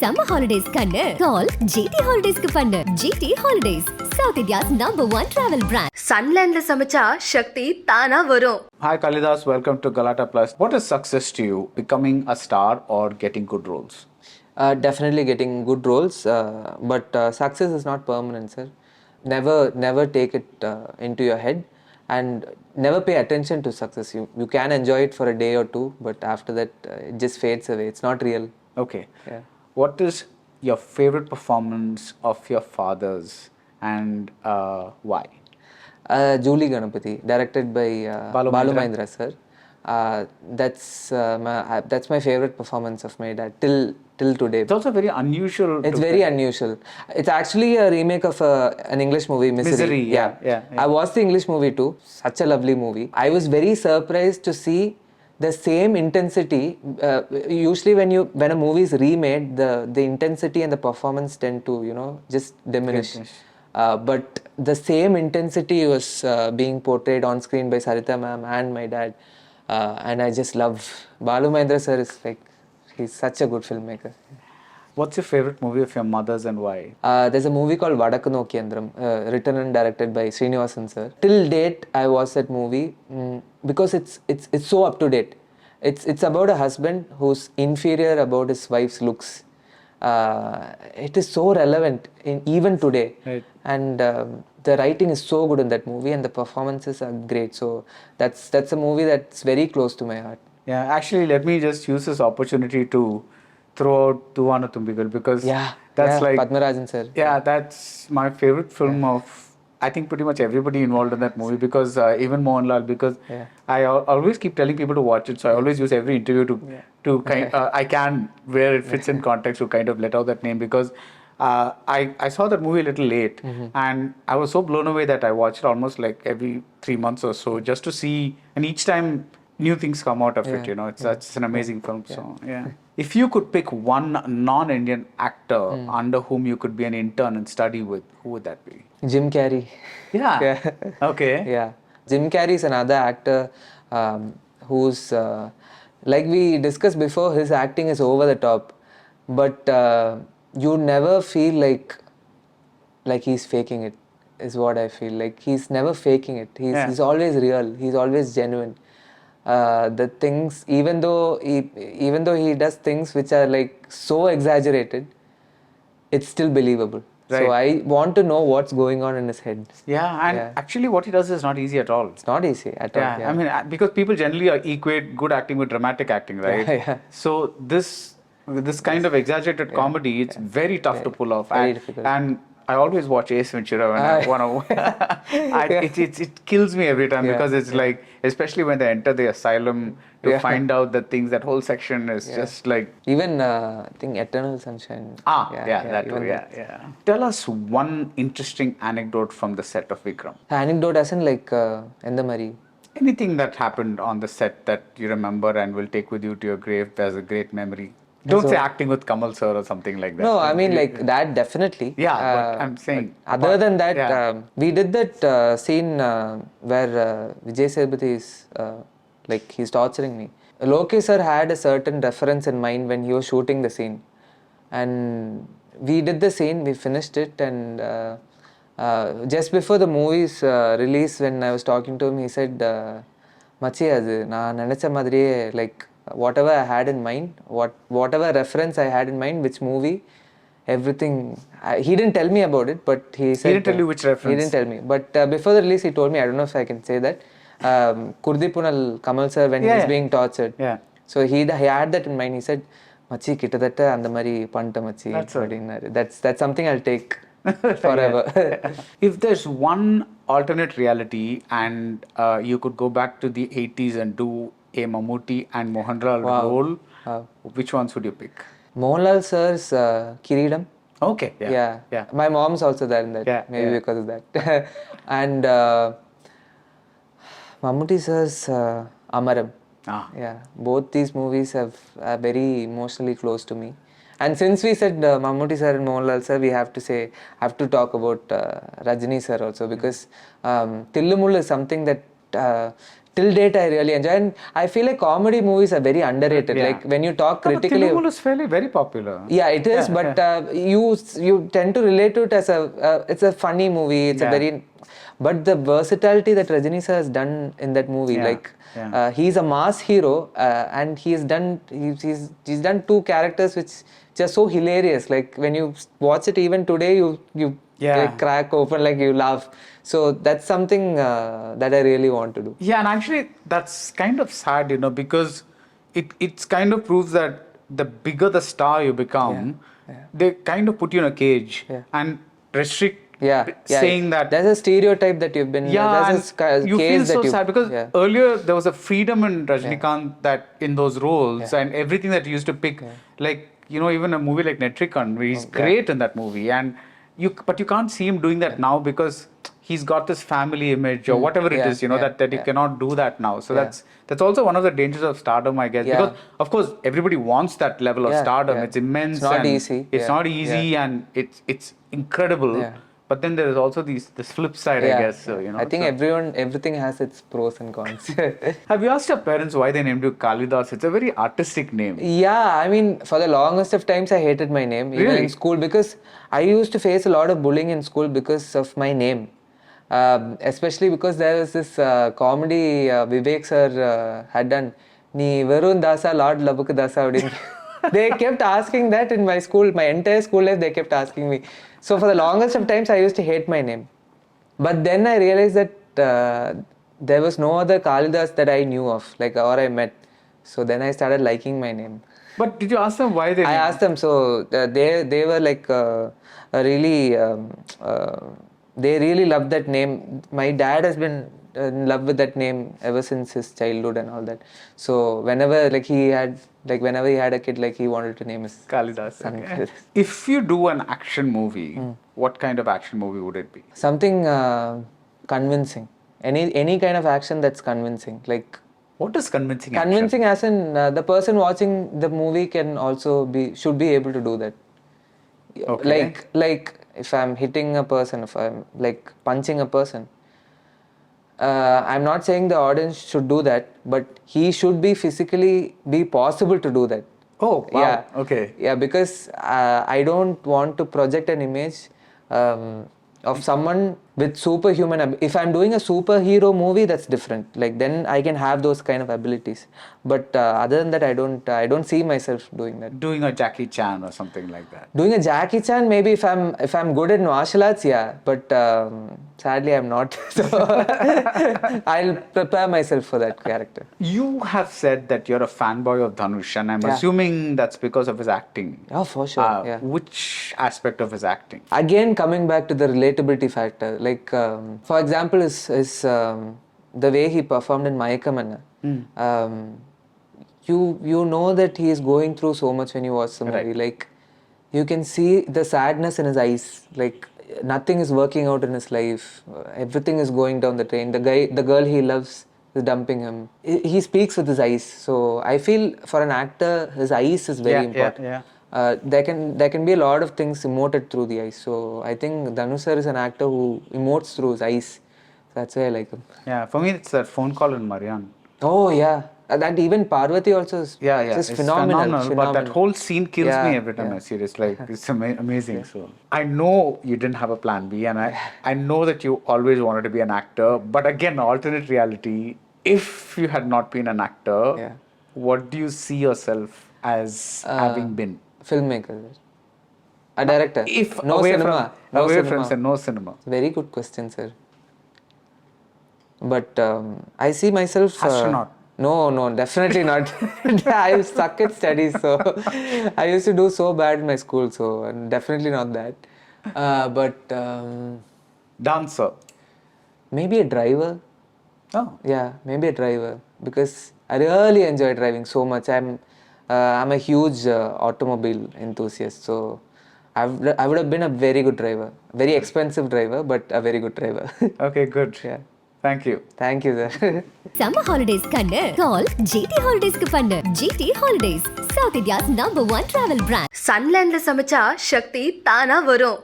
Summer holidays kannu call GT Holidays ku pannu. GT Holidays, South India's #1 travel brand. Sunland la samacha Shakti tana varum. Hi Kalidas, welcome to Galatta Plus. What is success to you? Becoming a star or getting good roles? Definitely getting good roles, but success is not permanent, sir. Never take it into your head, and never pay attention to success. You can enjoy it for a day or two, but after that, it just fades away. It's not real. Okay. Yeah. What is your favorite performance of your father's and why? Julie Ganapati, directed by Balu Balu Mahendra. Mahendra, sir. That's my favorite performance of my dad till today. It's also very unusual. It's very unusual. It's actually a remake of an English movie, Misery. Yeah. I watched the English movie too. Such a lovely movie. I was very surprised to see the same intensity. Usually when a movie is remade, the intensity and the performance tend to just diminish. But the same intensity was being portrayed on screen by Sarita ma'am and my dad, and I just love Balu Mahendra sir. Is like, he's such a good filmmaker. What's your favorite movie of your mother's and why? There's a movie called Vadakku Nokkiyandram, written and directed by Srinivasan sir. Till date, I watched that movie because it's so up to date. It's about a husband who's inferior about his wife's looks. It is so relevant even today, Right. and the writing is so good in that movie, and the performances are great. So that's a movie that's very close to my heart. Yeah, actually, let me just use this opportunity to throw out Tuvana Tumbigal because that's like Padmarajan sir. Yeah, that's my favorite film of I think pretty much everybody involved in that movie because even Mohanlal, because I always keep telling people to watch it, so I always use every interview to kind I can where it fits in context to kind of let out that name because I saw that movie a little late and I was so blown away that I watched it almost like every 3 months or so just to see, and each time new things come out of it, it's an amazing film. So if you could pick one non-Indian actor under whom you could be an intern and study with, who would that be? Jim Carrey. Yeah. Okay. Yeah. Jim Carrey is another actor who's like we discussed before, his acting is over the top, but you never feel like he's faking it, is what I feel. Like he's never faking it. He's always real. He's always genuine. The things, even though he does things which are like so exaggerated, it's still believable. Right. So I want to know what's going on in his head. Yeah, and actually what he does is not easy at all. It's not easy at all. I mean, because people generally equate good acting with dramatic acting, right? So this kind of exaggerated comedy, it's very tough to pull off. Very difficult. And I always watch Ace Ventura when I want to. It kills me every time because it's like, especially when they enter the asylum to find out the things. That whole section is just like. Even I think Eternal Sunshine. That too. Yeah. Tell us one interesting anecdote from the set of Vikram. Anecdote as in like endha mari. Anything that happened on the set that you remember and will take with you to your grave as a great memory. Don't say acting with Kamal sir or something like that. No, I mean like that definitely. Yeah, but I'm saying. Other than that, we did that scene where Vijay Sethupathi is like he's torturing me. Lokesh sir had a certain reference in mind when he was shooting the scene, and we did the scene. We finished it, and just before the movie's release, when I was talking to him, he said, "Machi, adu na nenacha madriye like." Whatever I had in mind, whatever reference I had in mind, which movie, everything. He didn't tell me about it, but he said. He didn't tell you which reference? He didn't tell me. But before the release, he told me, I don't know if I can say that, Kurdipunal Kamal sir when he's being tortured. Yeah. So he had that in mind. He said, Machi, kittadatta andha mari panta machi. That's something I'll take forever. If there's one alternate reality and you could go back to the 80s and do a Mammooty and Mohanlal role, which ones would you pick? Mohanlal sir's Kireedam. Okay. Yeah. My mom's also there in that. Maybe because of that. And Mammooty sir's Amaram. Yeah. Both these movies are very emotionally close to me. And since we said Mammooty sir and Mohanlal sir, we have to talk about Rajini sir also, because Tillumul is something that till date I really enjoy, and I feel like comedy movies are very underrated. Yeah. Like when you talk critically, Telugu is fairly very popular. yeah, it is, but you tend to relate to it as it's a funny movie. It's a very, but the versatility that Rajini sir has done in that movie, he's a mass hero, and he's done two characters which just so hilarious. Like when you watch it even today, you like crack open, like you laugh. So that's something that I really want to do. Yeah, and actually that's kind of sad, because it's kind of proves that the bigger the star you become, they kind of put you in a cage and restrict saying that there's a stereotype that you've been there's a you case feel that so sad because earlier there was a freedom in Rajinikanth that in those roles and everything that he used to pick, like even a movie like Netrikan, where he's great in that movie, and but you can't see him doing that now because he's got this family image or whatever it is, that you cannot do that now. So that's also one of the dangers of stardom, I guess, because of course everybody wants that level of stardom. It's immense. It's not easy. It's not easy, and it's incredible. But then there is also this flip side, I guess. So, I think everything has its pros and cons. Have you asked your parents why they named you Kalidas? It's a very artistic name. Yeah, I mean, for the longest of times I hated my name, even in school, because I used to face a lot of bullying in school because of my name. Especially because there was this comedy Vivek sir had done. Nee varun dasa lord labuk dasa adin. They kept asking that in my school, my entire school life. They kept asking me. So for the longest of times, I used to hate my name. But then I realized that there was no other Kalidas that I knew of, or I met. So then I started liking my name. But did you ask them why they? I asked them. So they were like really. They really loved that name. My dad has been in love with that name ever since his childhood and all that. So whenever he had a kid, he wanted to name his Kalidas. Okay. If you do an action movie, what kind of action movie would it be? Something convincing. Any kind of action that's convincing. What is convincing? Convincing action? as in the person watching the movie should be able to do that. Okay. Like if I'm hitting a person, if I'm punching a person, I'm not saying the audience should do that, but he should be physically be possible to do that. Oh, wow. Yeah. Okay. Yeah, because I don't want to project an image of someone with superhuman. If I'm doing a superhero movie, that's different. Then I can have those kind of abilities. But other than that, I don't see myself doing that. Doing a Jackie Chan or something like that. Doing a Jackie Chan, maybe if I'm good at martial arts, yeah. But sadly, I'm not. So I'll prepare myself for that character. You have said that you're a fanboy of Dhanush, and I'm assuming that's because of his acting. Oh, for sure. Which aspect of his acting? Again, coming back to the relatability factor. For example, is the way he performed in Mayakamanna. You know that he is going through so much when you watch the movie. Right. You can see the sadness in his eyes. Nothing is working out in his life. Everything is going down the drain. The girl he loves is dumping him. He speaks with his eyes. So I feel for an actor, his eyes is very important. There can be a lot of things emoted through the eyes. So I think Dhanush sir is an actor who emotes through his eyes. That's why I like him. Yeah, for me it's that phone call in Marian. Oh yeah, that even Parvati also is just phenomenal. But that whole scene kills me every time I see it. It's it's amazing. So I know you didn't have a plan B, and I know that you always wanted to be an actor. But again, alternate reality. If you had not been an actor, what do you see yourself as having been? Filmmaker, a director. If no away cinema, from no cinema. Very good question, sir. But I see myself astronaut. No, definitely not. I suck at studies, so I used to do so bad in my school, so definitely not that. But dancer. Maybe a driver. Oh. Yeah, maybe a driver, because I really enjoy driving so much. I'm a huge automobile enthusiast, so I would have been a very good driver. Very expensive driver, but a very good driver. Okay, good. Yeah. Thank you. Thank you, sir. Summer holidays kannu call GT Holidays ku pannu. GT Holidays, South India's #1 travel brand. Sunland la samacha Shakti தானா வரும்.